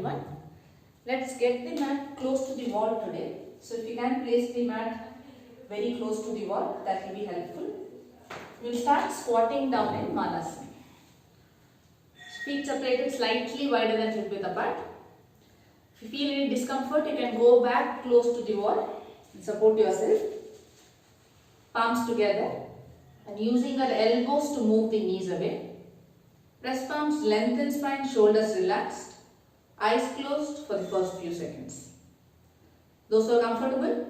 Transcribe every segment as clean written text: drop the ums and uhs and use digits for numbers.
everyone. Let's get the mat close to the wall today. So if you can place the mat very close to the wall, that will be helpful. We'll start squatting down in Manasana. Feet separated slightly wider than hip width apart. If you feel any discomfort, you can go back close to the wall and support yourself. Palms together and using our elbows to move the knees away. Press palms, lengthen spine, shoulders relaxed. Eyes closed for the first few seconds. Those who are comfortable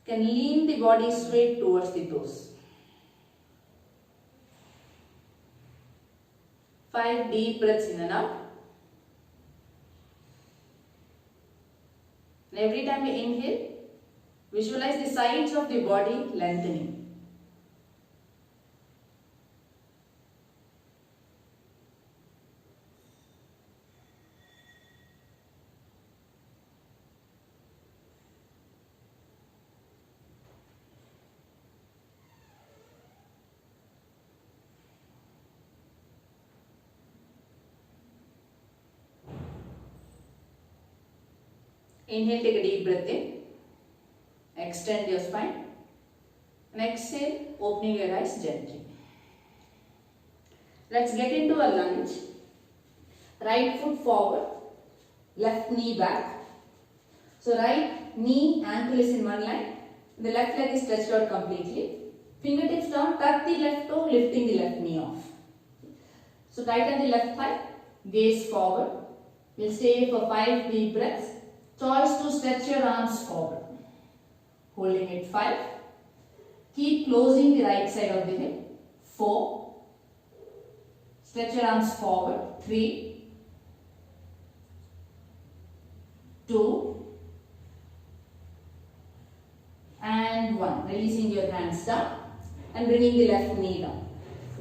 can lean the body straight towards the toes. 5 deep breaths in and out. And every time you inhale, visualize the sides of the body lengthening. Inhale, take a deep breath in. Extend your spine. And exhale, opening your eyes gently. Let's get into a lunge. Right foot forward, left knee back. So right knee, ankle is in one line. The left leg is stretched out completely. Fingertips down, tuck the left toe, lifting the left knee off. So tighten the left thigh, gaze forward. We'll stay here for 5 deep breaths. Choice to stretch your arms forward. Holding it 5. Keep closing the right side of the hip. 4. Stretch your arms forward. 3. 2. And 1. Releasing your hands down and bringing the left knee down.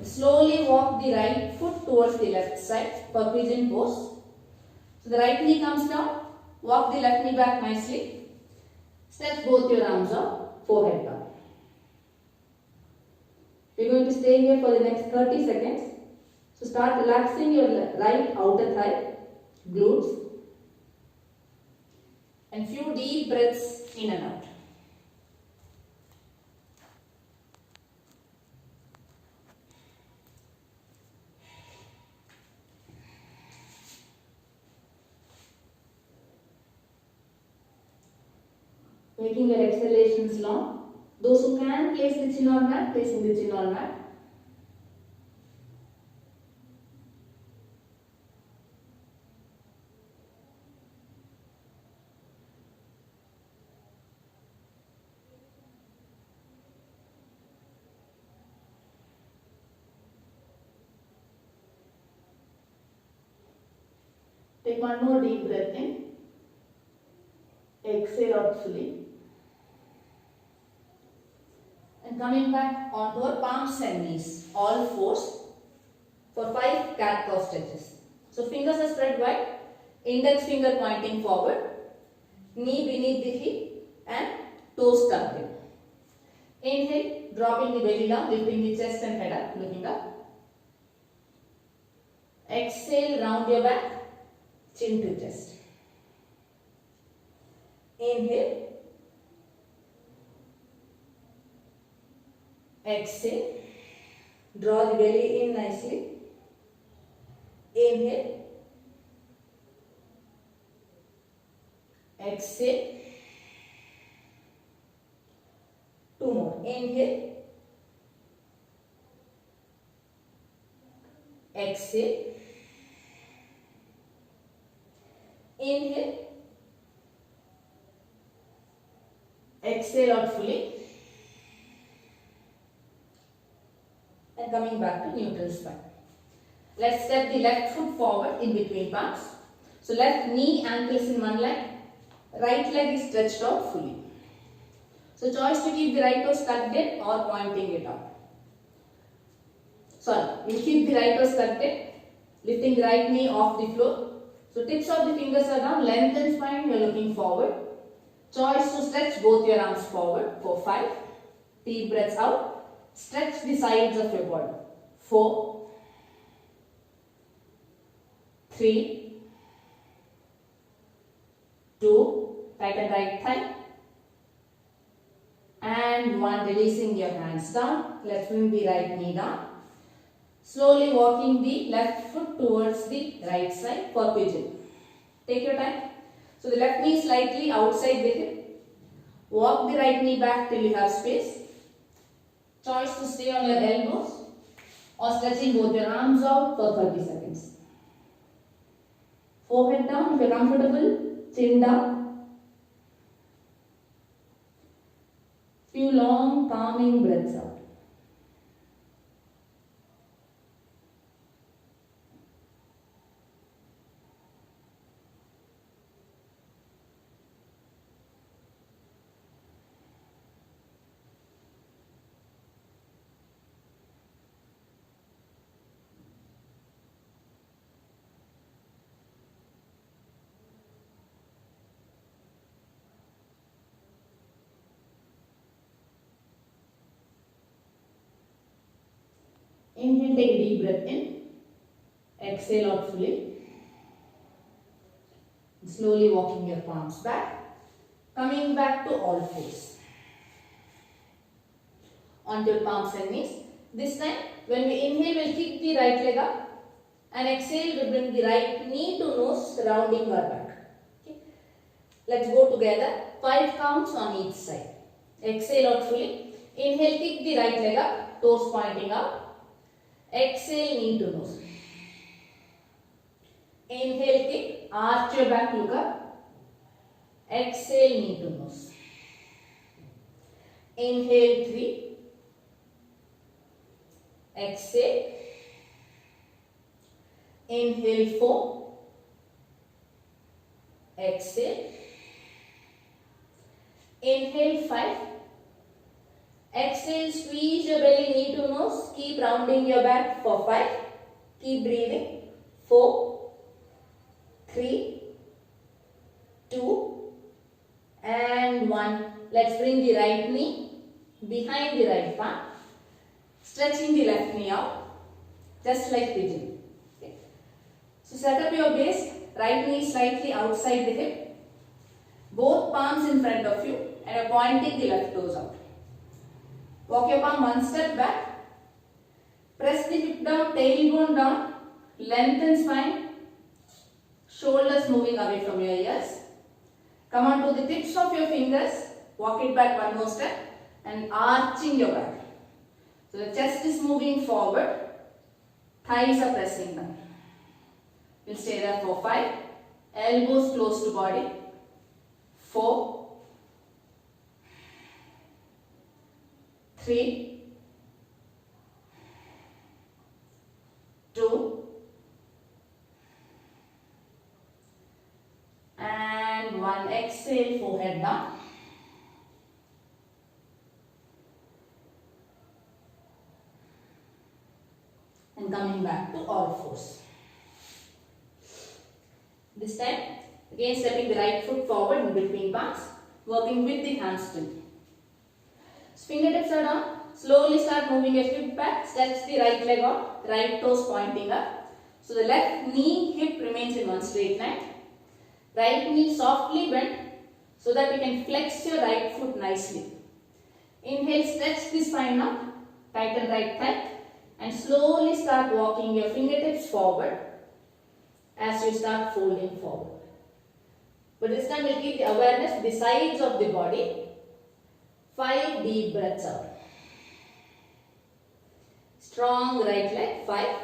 Slowly walk the right foot towards the left side for pigeon pose. So the right knee comes down. Walk the left knee back nicely. Stretch both your arms up, forehead down. We're going to stay here for the next 30 seconds. So start relaxing your right outer thigh, glutes, and few deep breaths in and out. Making your exhalations long. Those who can place the chin on mat, placing the chin on mat. Take one more deep breath in. Exhale out fully. And coming back onto our palms and knees, all fours, for 5 cat cow stretches. So fingers are spread wide, index finger pointing forward, knee beneath the hip and toes tucked in. Inhale, dropping the belly down, lifting the chest and head up, looking up. Exhale, round your back, chin to chest. Inhale. Exhale. Draw the belly in nicely. Inhale. Exhale. 2 more. Inhale. Exhale. Inhale. Exhale out fully. And coming back to neutral spine. Let's step the left foot forward in between palms. So left knee, ankle is in one line. Right leg is stretched out fully. So choice to keep the right toes tucked in or pointing it out. Sorry, we'll keep the right toes tucked in. Lifting the right knee off the floor. So tips of the fingers are down. Lengthen spine, you're looking forward. Choice to stretch both your arms forward for 5. Deep breaths out. Stretch the sides of your body. 4, 3, 2, tighten right thigh, and 1, releasing your hands down. Let's bring the right knee down. Slowly walking the left foot towards the right side for pigeon. Take your time. So the left knee slightly outside the hip. Walk the right knee back till you have space. Choice to stay on your elbows or stretching both your arms out for 30 seconds. Forehead down if you are comfortable, chin down. Few long calming breaths out. Inhale, take a deep breath in. Exhale out fully. Slowly walking your palms back. Coming back to all fours. Onto your palms and knees. This time, when we inhale, we'll kick the right leg up. And exhale, we bring the right knee to nose, rounding our back. Okay. Let's go together. 5 counts on each side. Exhale out fully. Inhale, kick the right leg up, toes pointing up. Exhale, knee to nose. Inhale, kick, arch your back, look up. Exhale, knee to nose. Inhale, 3. Exhale. Inhale, 4. Exhale. Inhale, 5. Exhale, squeeze your belly, knee to nose. Keep rounding your back for 5. Keep breathing. 4, 3, 2, and 1. Let's bring the right knee behind the right palm. Stretching the left knee out, just like pigeon. Okay. So set up your base, right knee slightly outside the hip. Both palms in front of you and you're pointing the left toes out. Walk your palm one step back. Press the hip down, tailbone down. Lengthen spine. Shoulders moving away from your ears. Come on to the tips of your fingers. Walk it back one more step and arching your back. So the chest is moving forward. Thighs are pressing down. We'll stay there for 5. Elbows close to body. 4. 3, 2, and 1. Exhale, forehead down. And coming back to all fours. This time, again stepping the right foot forward in between palms, working with the hamstring. Fingertips are down. Slowly start moving your hip back. Stretch the right leg out. Right toes pointing up. So the left knee, hip remains in one straight line. Right knee softly bent so that you can flex your right foot nicely. Inhale, stretch the spine up. Tighten right thigh. And slowly start walking your fingertips forward as you start folding forward. But this time we'll keep the awareness to the sides of the body. 5 deep breaths out. Strong right leg. 5.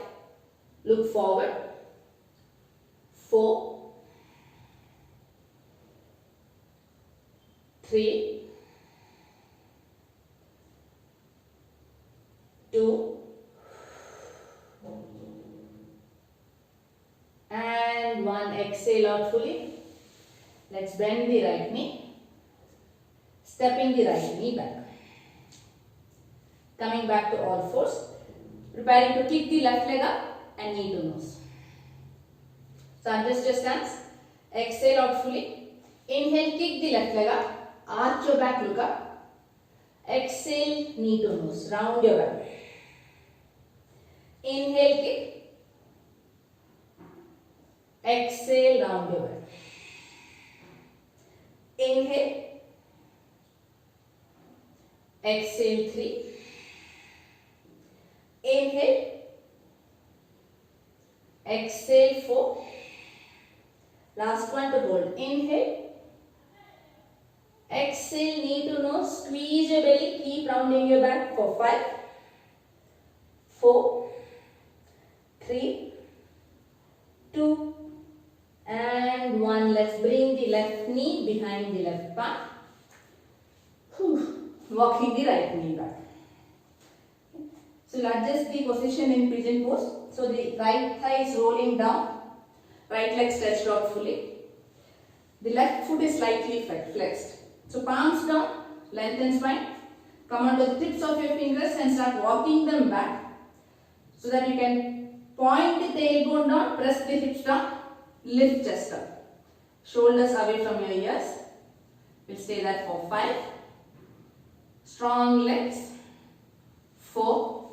Look forward. 4. 3. 2. And 1. Exhale out fully. Let's bend the right knee. Stepping the right knee back. Coming back to all fours. Preparing to kick the left leg up and knee to nose. So adjust your stance. Exhale out fully. Inhale, kick the left leg up. Arch your back, look up. Exhale, knee to nose. Round your back. Inhale, kick. Exhale, round your back. Inhale. Exhale 3. Inhale. Exhale 4. Last one to hold. Inhale. Exhale, knee to nose. Squeeze your belly. Keep rounding your back for 5, 4, 3, 2, and 1. Let's bring the left knee behind the left palm. Walking the right knee back. So we'll adjust the position in pigeon pose. So the right thigh is rolling down. Right leg stretched out fully. The left foot is slightly flexed. So palms down, lengthen spine. Come onto the tips of your fingers and start walking them back. So that you can point the tailbone down, press the hips down, lift chest up. Shoulders away from your ears. We'll stay there for 5. Strong legs. 4.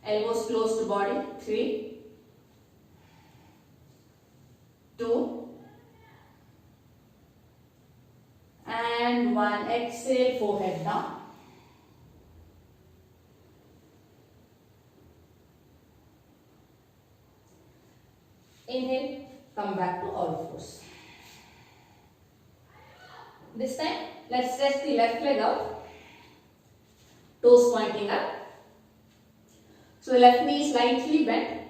Elbows close to body. 3, 2, and 1. Exhale, forehead down. Inhale, come back to all fours. This time, let's stretch the left leg out. Toes pointing up. So the left knee is slightly bent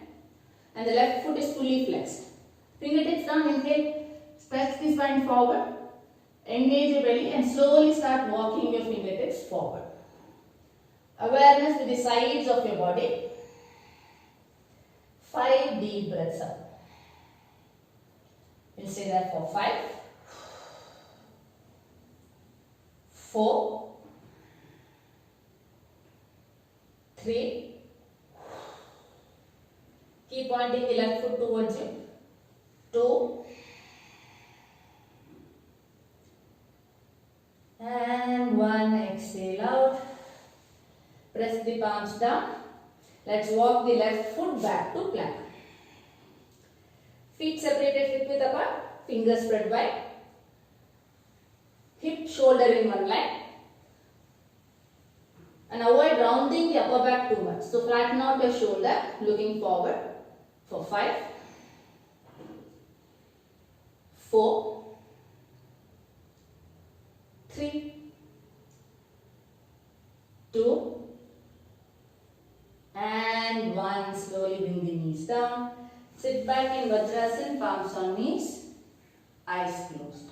and the left foot is fully flexed. Fingertips down, inhale, stretch the spine forward. Engage your belly and slowly start walking your fingertips forward. Awareness to the sides of your body. 5 deep breaths up. We'll stay there for 5, 4, 3. Keep pointing the left foot towards you. 2. And 1. Exhale out. Press the palms down. Let's walk the left foot back to plank. Feet separated hip width apart. Fingers spread wide. Hip shoulder in one line. And avoid rounding the upper back too much. So flatten out your shoulder, looking forward for 5, 4, 3, 2, and 1. Slowly bring the knees down. Sit back in Vajrasana, palms on knees, eyes closed.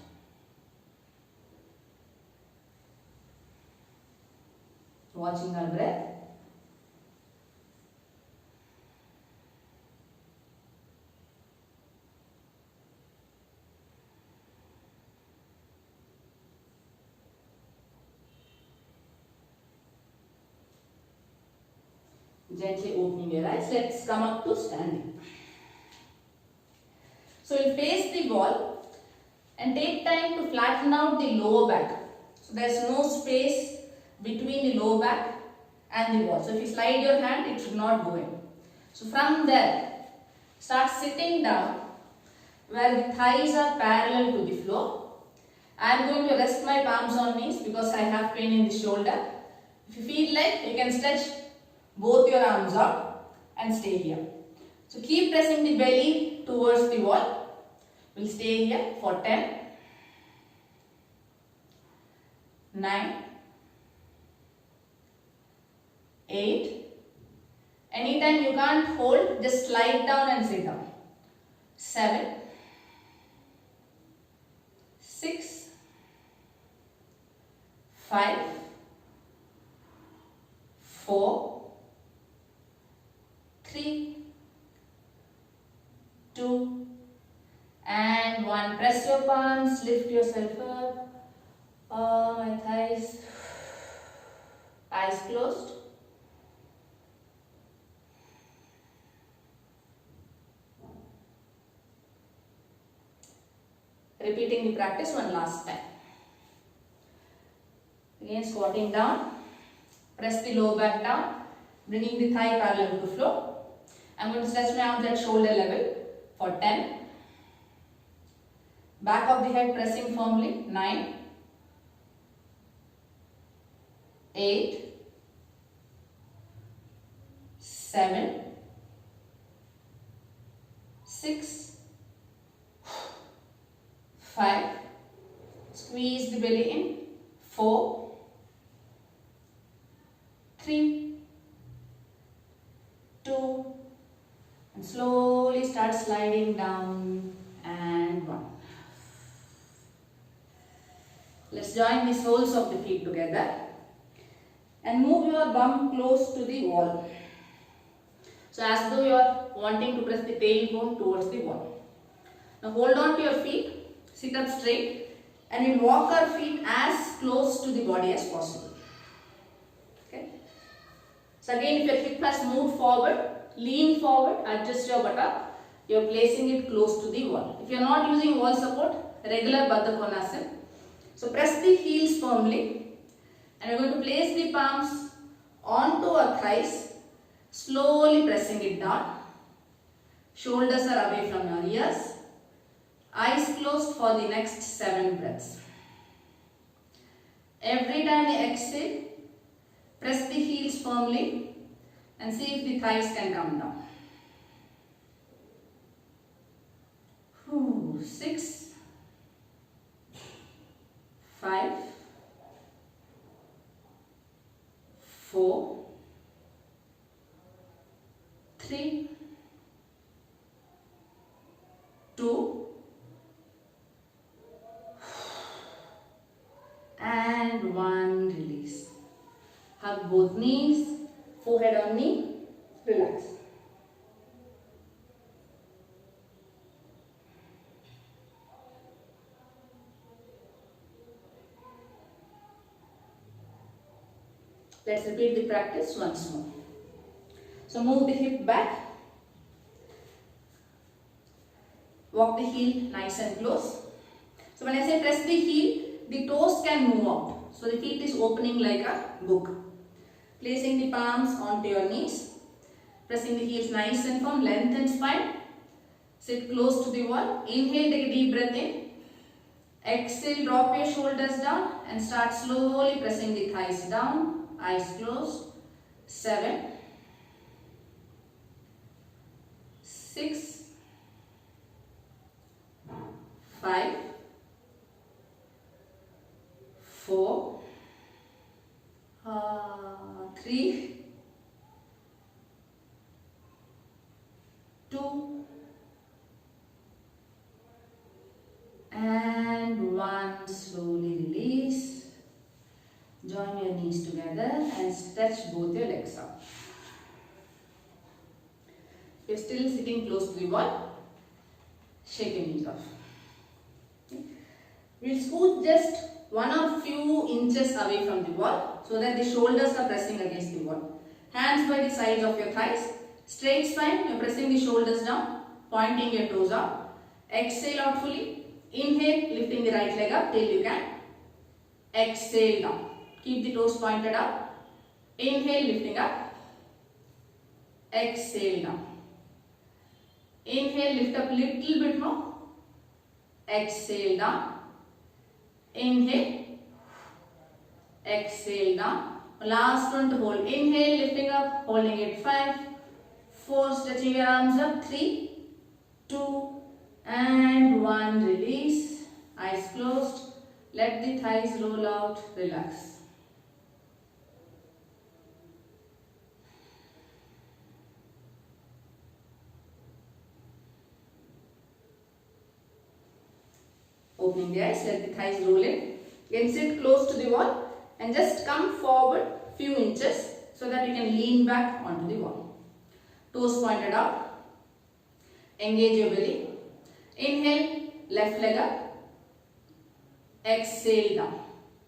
Watching our breath. Gently opening your eyes. Let's come up to standing. So we'll face the wall and take time to flatten out the lower back. So there's no space between the lower back and the wall. So if you slide your hand, it should not go in. So from there, start sitting down where the thighs are parallel to the floor. I am going to rest my palms on knees because I have pain in the shoulder. If you feel like, you can stretch both your arms out and stay here. So keep pressing the belly towards the wall. We'll stay here for 10, 9, 8. Anytime you can't hold, just slide down and sit down. 7, 6, 5, 4, 3, 2, and 1. Press your palms, lift yourself up. Oh, my thighs. Eyes closed. Repeating the practice one last time. Again, squatting down. Press the lower back down, bringing the thigh parallel to floor. I'm going to stretch my arms at shoulder level for 10, Back of the head pressing firmly. 9, 8, 7, 6, 5. Squeeze the belly in. 4, 3, 2, and slowly start sliding down, and 1. Let's join the soles of the feet together and move your bum close to the wall. So as though you are wanting to press the tailbone towards the wall. Now hold on to your feet, sit up straight, and we'll walk our feet as close to the body as possible. Okay. So again, if your hip has moved forward, lean forward, adjust your buttock. You are placing it close to the wall. If you are not using wall support, regular Baddha Konasana. So press the heels firmly, and we are going to place the palms onto our thighs, slowly pressing it down. Shoulders are away from your ears. Eyes closed for the next 7 breaths. Every time you exhale, press the heels firmly and see if the thighs can come down. 6, 5, 4, 3, 2, and 1. Release. Hug both knees, forehead on knee, relax. Let's repeat the practice once more. So move the hip back. Walk the heel nice and close. So when I say press the heel, the toes can move out. So the feet is opening like a book. Placing the palms onto your knees. Pressing the heels nice and firm. Lengthen spine. Sit close to the wall. Inhale, take a deep breath in. Exhale, drop your shoulders down and start slowly pressing the thighs down. Eyes closed. 7, 6, 5, 4, 3, 2, and 1. Slowly release. Join your knees together and stretch both your legs out. If you are still sitting close to the wall, shake your knees off. Okay. We will scoot just 1 or few inches away from the wall so that the shoulders are pressing against the wall. Hands by the sides of your thighs. Straight spine, you are pressing the shoulders down, pointing your toes out. Exhale out fully. Inhale, lifting the right leg up till you can. Exhale down. Keep the toes pointed up. Inhale, lifting up. Exhale down. Inhale, lift up little bit more. Exhale down. Inhale. Exhale down. Last one to hold. Inhale, lifting up, holding it. 5, 4, stretching your arms up. 3, 2, and 1. Release. Eyes closed. Let the thighs roll out. Relax. Opening the eyes, let the thighs roll in. Again, sit close to the wall and just come forward few inches so that you can lean back onto the wall. Toes pointed out. Engage your belly. Inhale, left leg up. Exhale down.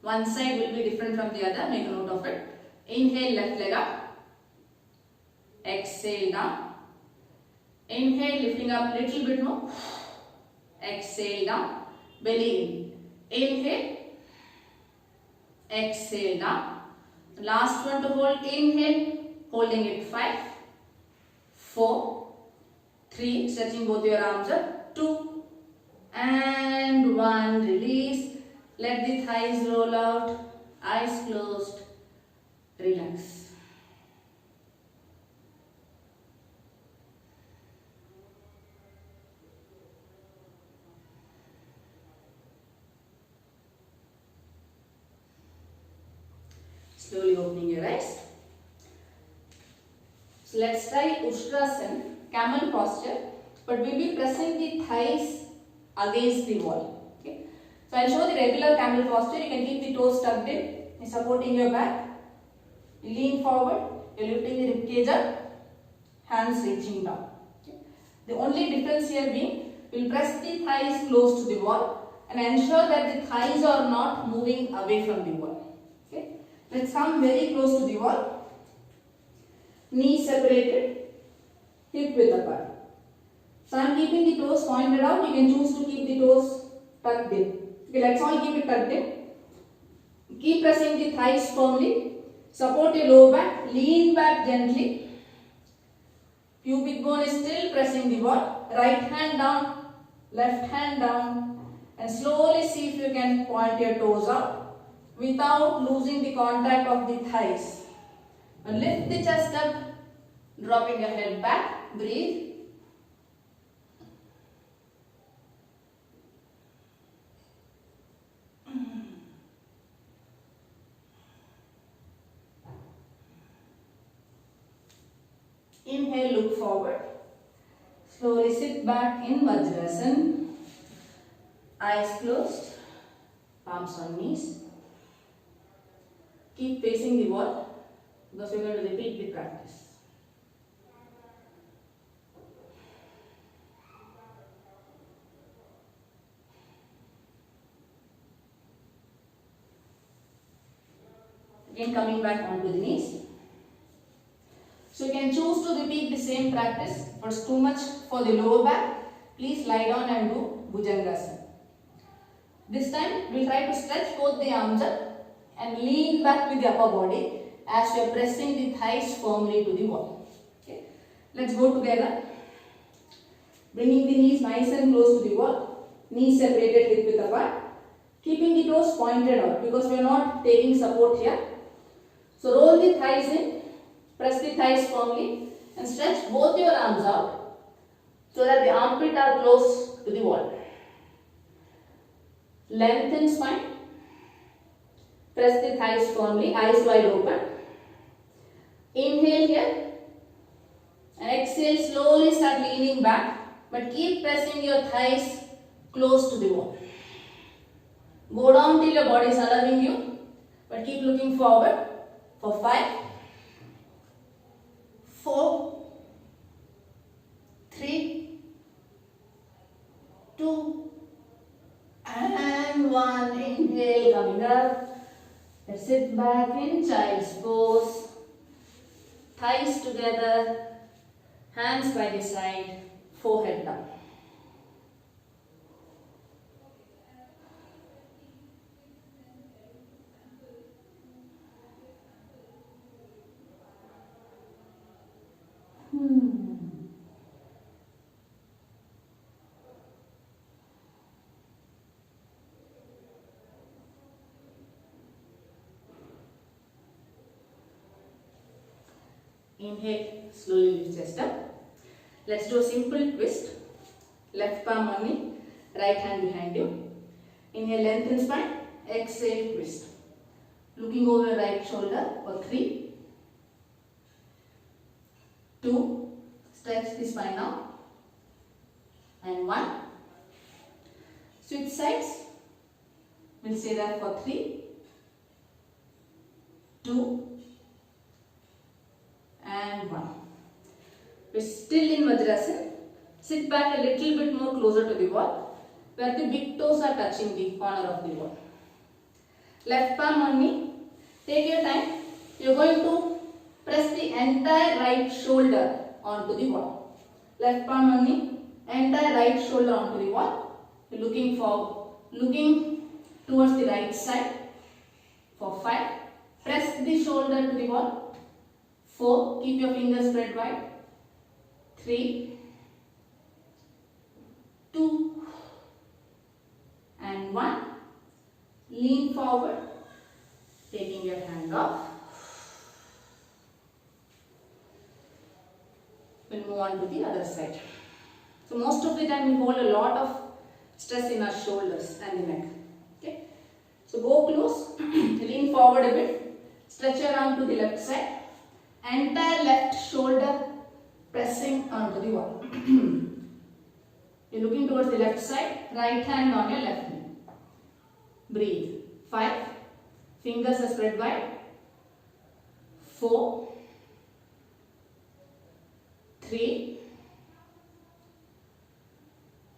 One side will be different from the other. Make a note of it. Inhale, left leg up. Exhale down. Inhale, lifting up little bit more. Exhale down. Belly in. Inhale. Exhale down. Last one to hold. Inhale. Holding it. 5, 4, 3. Stretching both your arms up. 2 and 1, release. Let the thighs roll out, eyes closed, relax. Slowly opening your eyes. So let's try Ustrasana, camel posture, but we'll be pressing the thighs against the wall. Okay. So I'll show the regular camel posture. You can keep the toes tucked in, you're supporting your back. You lean forward, you're lifting the rib cage up, hands reaching down. Okay. The only difference here being, we'll press the thighs close to the wall and ensure that the thighs are not moving away from the wall. Okay. Let's come very close to the wall. Knees separated, hip width apart. So I am keeping the toes pointed out. You can choose to keep the toes tucked in. Okay, let's all keep it tucked in. Keep pressing the thighs firmly. Support your lower back. Lean back gently. Pubic bone is still pressing the wall. Right hand down, left hand down, and slowly see if you can point your toes out without losing the contact of the thighs. And lift the chest up, dropping your head back. Breathe. Inhale, look forward. Slowly sit back in Vajrasana. Eyes closed, palms on knees. Keep facing the wall because we are going to repeat the practice. Again, coming back onto the knees. So you can choose to repeat the same practice, but it's too much for the lower back. Please lie down and do Bhujangasana. This time we will try to stretch both the arms up and lean back with the upper body as we are pressing the thighs firmly to the wall. Okay. Let's go together. Bringing the knees nice and close to the wall. Knees separated, hip width apart. Keeping the toes pointed out because we are not taking support here. So roll the thighs in. Press the thighs firmly and stretch both your arms out so that the armpits are close to the wall. Lengthen spine. Press the thighs firmly, eyes wide open. Inhale here and exhale, slowly start leaning back, but keep pressing your thighs close to the wall. Go down till your body is allowing you, but keep looking forward for 5, 4, 3, 2, and 1. Inhale, coming up. Let's sit back in child's pose. Thighs together, hands by the side, forehead down. Inhale, slowly lift chest up. Let's do a simple twist. Left palm on knee, right hand behind you. Inhale, lengthen spine. Exhale, twist. Looking over your right shoulder for 3, 2, stretch the spine out, and 1. Switch sides. We'll say that for 3, 2, and 1. We're still in Vajrasana. Sit back a little bit more closer to the wall where the big toes are touching the corner of the wall. Left palm on knee. Take your time. You're going to press the entire right shoulder onto the wall. Left palm on knee. Entire right shoulder onto the wall. You're looking towards the right side for 5. Press the shoulder to the wall. 4. Keep your fingers spread wide. 3, 2, and 1. Lean forward, taking your hand off. We'll move on to the other side. So most of the time we hold a lot of stress in our shoulders and the neck. Okay. So go close, lean forward a bit, stretch your arm to the left side, entire left shoulder pressing onto the wall. You're looking towards the left side, right hand on your left knee. Breathe. 5. Fingers are spread wide. 4. 3.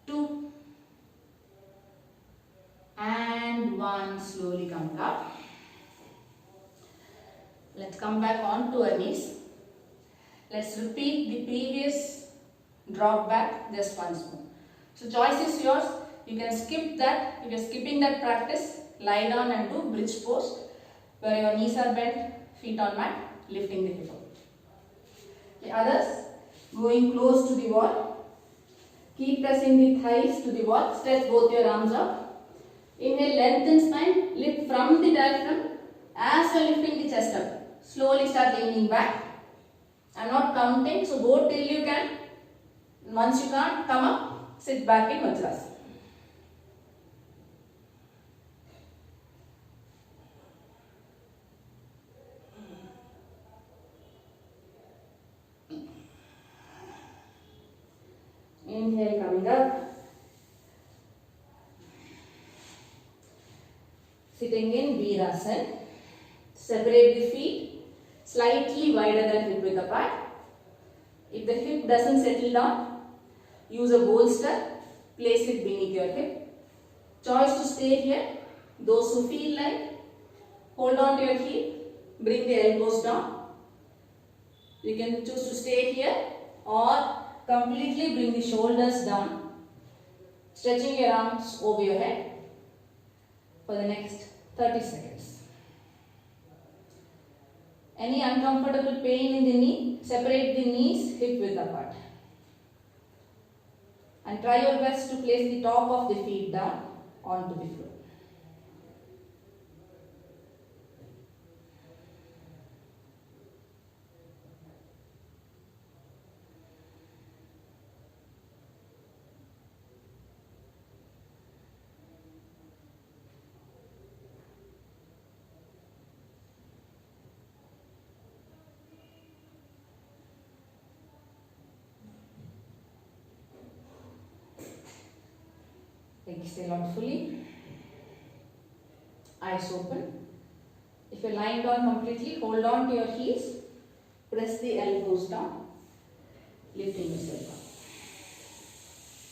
2. And 1. Slowly come up. Let's come back onto our knees. Let's repeat the previous drop back just once more. So choice is yours. You can skip that. If you're skipping that practice, lie down and do bridge pose where your knees are bent, feet on mat, lifting the hip up. The others, going close to the wall. Keep pressing the thighs to the wall. Stretch both your arms out. Inhale, lengthen spine. Lift from the diaphragm as you're lifting the chest up. Slowly start leaning back. I'm not counting, so go till you can. Once you can't, come up, sit back in Vajrasana. Inhale, coming up. Sitting in Virasana. Separate the feet slightly wider than hip width apart. If the hip doesn't settle down, use a bolster. Place it beneath your hip. Choice to stay here. Those who feel like, hold on to your hip. Bring the elbows down. You can choose to stay here or completely bring the shoulders down, stretching your arms over your head for the next 30 seconds. Any uncomfortable pain in the knee, separate the knees hip width apart. And try your best to place the top of the feet down onto the floor. Exhale out fully. Eyes open. If you're lying down completely, hold on to your heels. Press the elbows down. Lifting yourself up.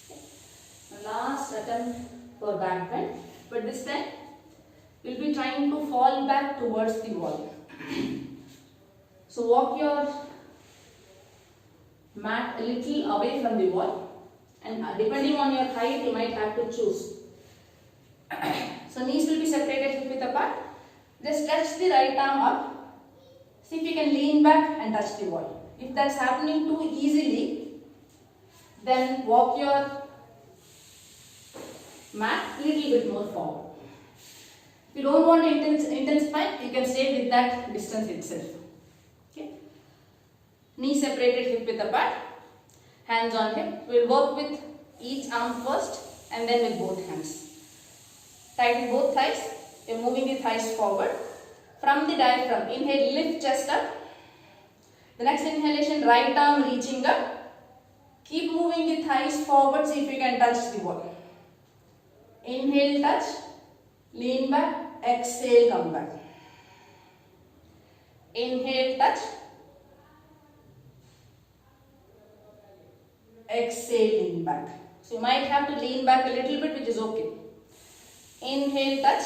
Okay. Last attempt for back bend. But this time, you'll be trying to fall back towards the wall. So walk your mat a little away from the wall. And depending on your height, you might have to choose. So knees will be separated hip width apart. Just stretch the right arm up. See if you can lean back and touch the wall. If that's happening too easily, then walk your mat a little bit more forward. If you don't want intense spine, you can stay with that distance itself. Okay. Knee separated hip width apart. Hands on hip. We'll work with each arm first and then with both hands. Tighten both thighs. You're moving the thighs forward. From the diaphragm, inhale, lift chest up. The next inhalation, right arm reaching up. Keep moving the thighs forward, see if you can touch the wall. Inhale, touch. Lean back. Exhale, come back. Inhale, touch. Exhale, lean back. So you might have to lean back a little bit, which is okay. Inhale, touch.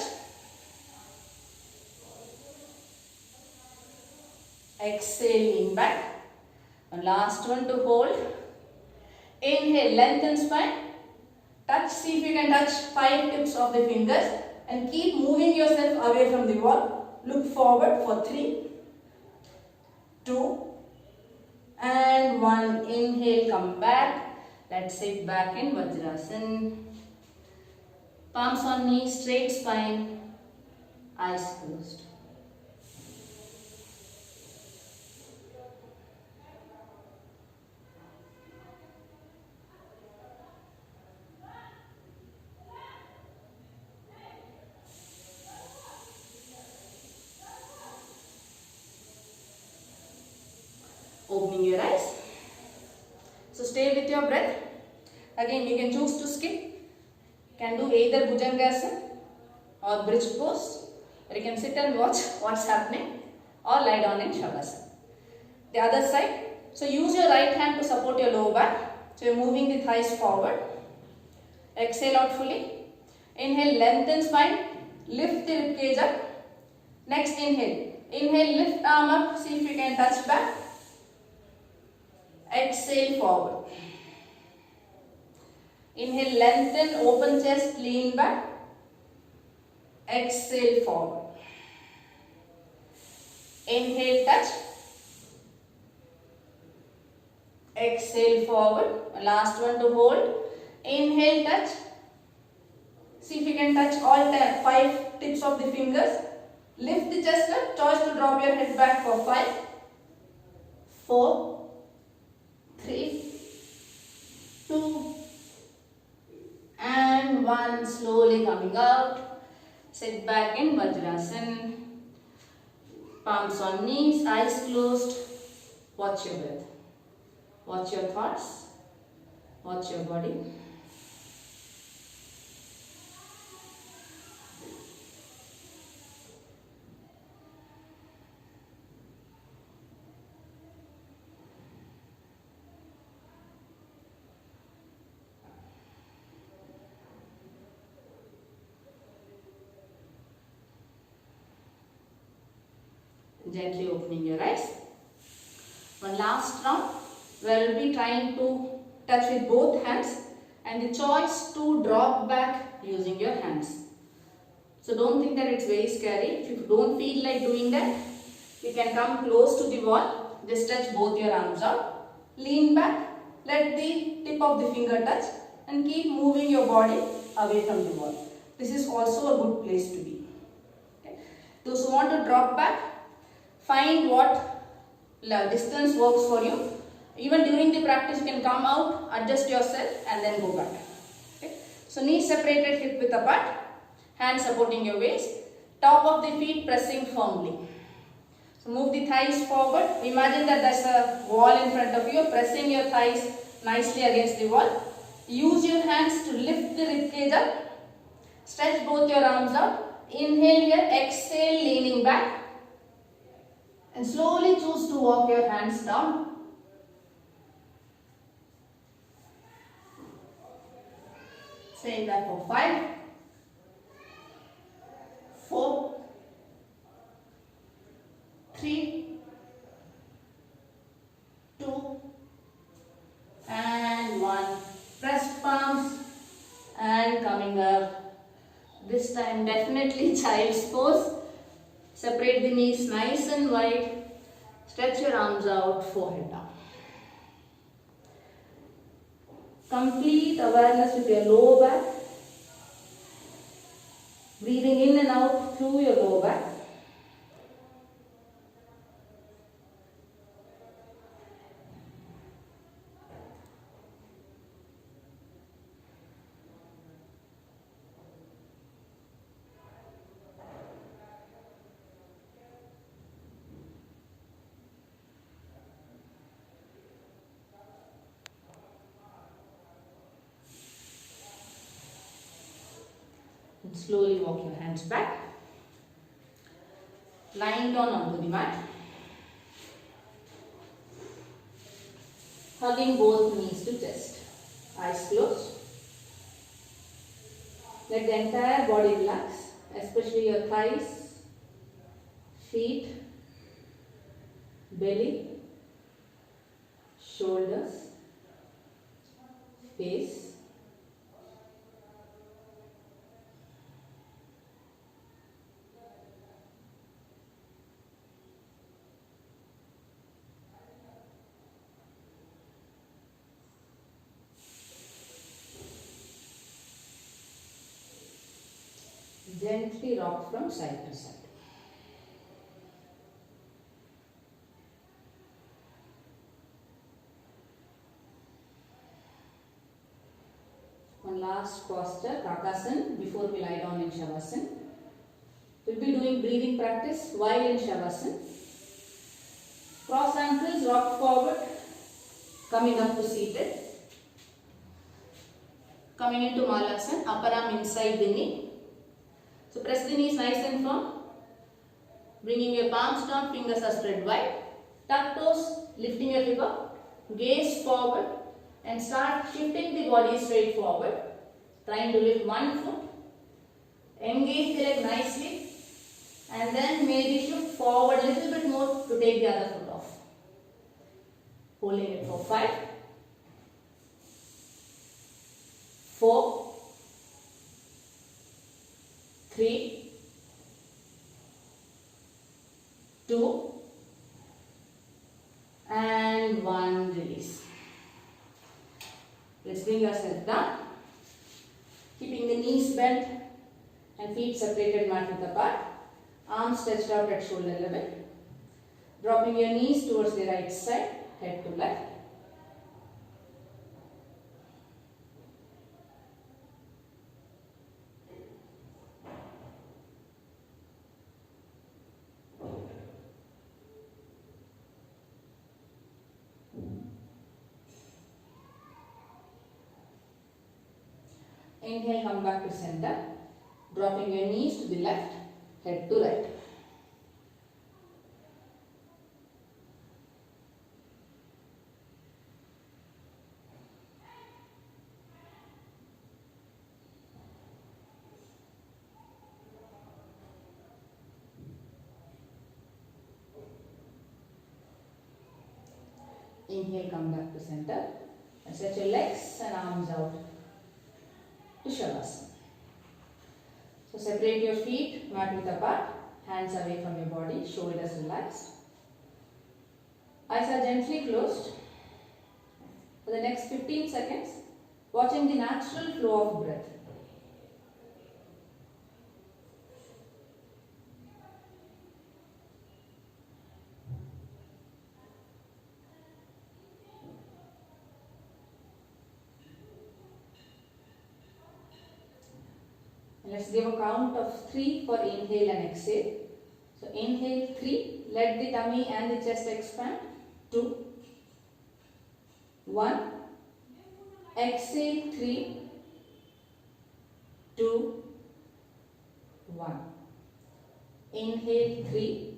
Exhale, lean back. And last one to hold. Inhale, lengthen spine. Touch, see if you can touch 5 tips of the fingers. And keep moving yourself away from the wall. Look forward for 3, 2, and 1. Inhale, come back. Let's sit back in Vajrasana. palms on knees, straight spine, eyes closed. Opening your eyes. So stay with your breath. Again, you can choose to skip. Can do either Bhujangasana or bridge pose, or you can sit and watch what's happening, or lie down in Shavasana. The other side. So use your right hand to support your lower back. So you're moving the thighs forward. Exhale out fully. Inhale, lengthen spine. Lift the ribcage up. Next inhale. Inhale, lift arm up. See if you can touch back. Exhale forward. Inhale, lengthen, open chest, lean back. Exhale forward. Inhale, touch. Exhale forward. Last one to hold. Inhale, touch. See if you can touch all 5 tips of the fingers. Lift the chest up. Choice to drop your head back for 5, 4, 3, 2, and 1. Slowly coming out. Sit back in Vajrasana. Palms on knees, eyes closed. Watch your breath. Watch your thoughts. Watch your body. Gently opening your eyes. One last round where we'll be trying to touch with both hands, and the choice to drop back using your hands. So don't think that it's very scary. If you don't feel like doing that, you can come close to the wall. Just stretch both your arms out. Lean back. Let the tip of the finger touch and keep moving your body away from the wall. This is also a good place to be. Okay. Those who want to drop back, find what distance works for you. Even during the practice, you can come out, adjust yourself, and then go back. Okay. So knees separated, hip width apart, hands supporting your waist, top of the feet pressing firmly. So move the thighs forward. Imagine that there's a wall in front of you, pressing your thighs nicely against the wall. Use your hands to lift the ribcage up. Stretch both your arms out. Inhale here, exhale, leaning back. And slowly choose to walk your hands down. Stay that for 5, 4, 3, 2, and 1. Press palms and coming up. This time definitely child's pose. Separate the knees nice and wide. Stretch your arms out, forehead down. Complete awareness with your lower back. Breathing in and out through your lower back. And slowly walk your hands back. Lying down onto the mat. Hugging both knees to chest. Eyes closed. Let the entire body relax, especially your thighs, feet, belly, shoulders, face. Gently rock from side to side. One last posture, Kakasana, before we lie down in Shavasana. We'll be doing breathing practice while in Shavasana. Cross ankles, rock forward, coming up to seated. Coming into Malasana, upper arm inside the knee. So press the knees nice and firm. Bringing your palms down, fingers are spread wide. Tuck toes, lifting your hip up. Gaze forward and start shifting the body straight forward. Trying to lift one foot. Engage the leg nicely. And then maybe shift forward a little bit more to take the other foot off. Holding it for 5, 4, 3, 2, and 1. Release. Let's bring ourselves down. Keeping the knees bent and feet separated, mat width apart. Arms stretched out at shoulder level. Dropping your knees towards the right side, head to left. Inhale, come back to center. Dropping your knees to the left, head to right. Inhale, come back to center. And stretch your legs and arms out to Shavasana. So separate your feet, mat width apart, hands away from your body, shoulders relaxed. Eyes are gently closed. For the next 15 seconds, watching the natural flow of breath. Let's give a count of 3 for inhale and exhale. So inhale 3, let the tummy and the chest expand. 2, 1. Exhale 3, 2, 1. Inhale 3,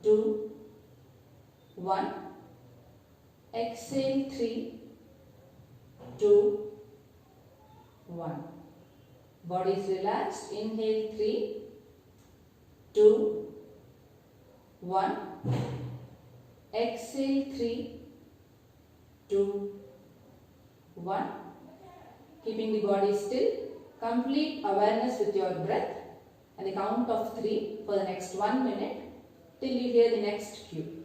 2, 1. Exhale 3, 2, 1. Body is relaxed. Inhale 3, 2, 1. Exhale 3, 2, 1. Keeping the body still. Complete awareness with your breath. And the count of 3 for the next 1 minute till you hear the next cue.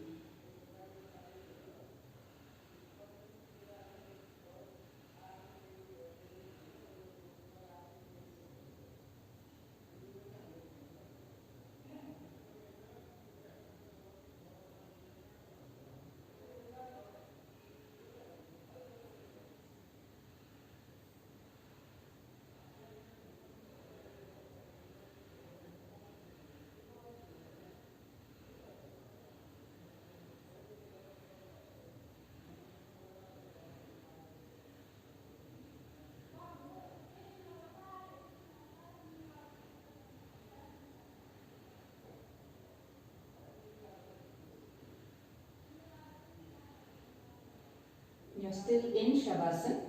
You're still in Shavasana.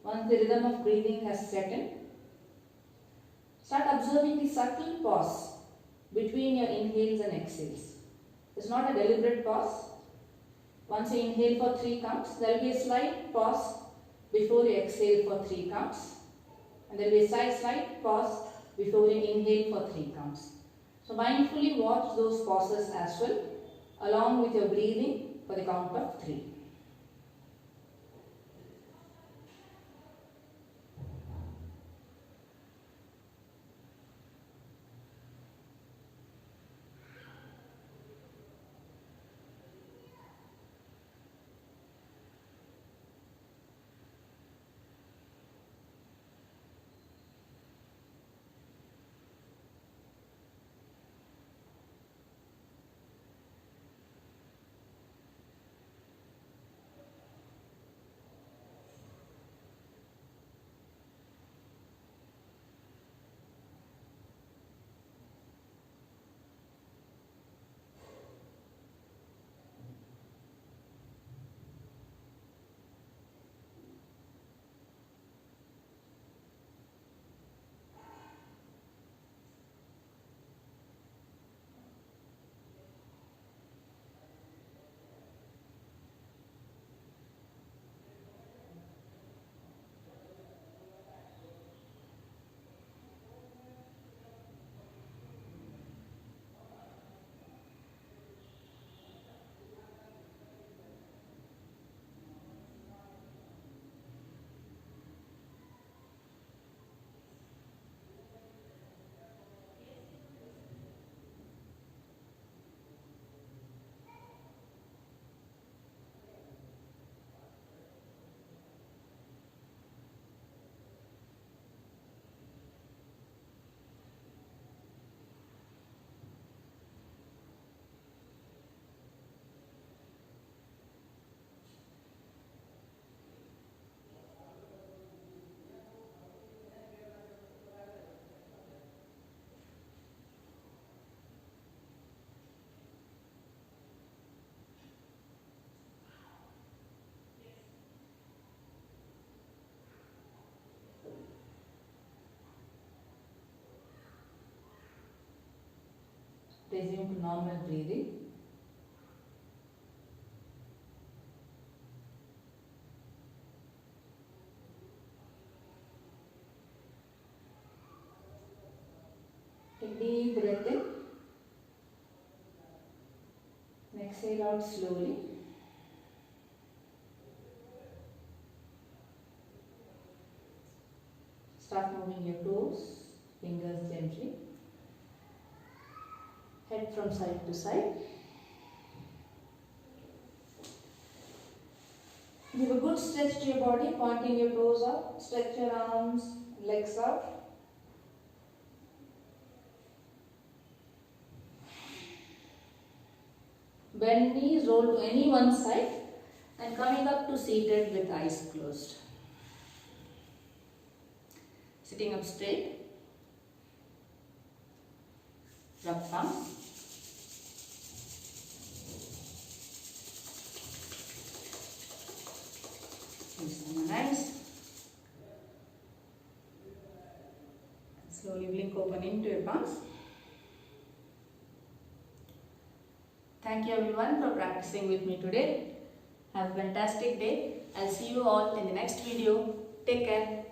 Once the rhythm of breathing has set in, start observing the subtle pause between your inhales and exhales. It's not a deliberate pause. Once you inhale for 3 counts, there will be a slight pause before you exhale for 3 counts. And there will be a slight pause before you inhale for 3 counts. So mindfully watch those pauses as well, along with your breathing for the count of 3. resume to normal breathing. Take deep breath in. And exhale out slowly. Start moving your toes, fingers gently. Head from side to side. Give a good stretch to your body, pointing your toes up. Stretch your arms, legs up. Bend knees, roll to any one side and coming up to seated with eyes closed. Sitting up straight. Rub thumbs. Close your eyes. Slowly blink open into your palms. Thank you everyone for practicing with me today. Have a fantastic day. I'll see you all in the next video. Take care.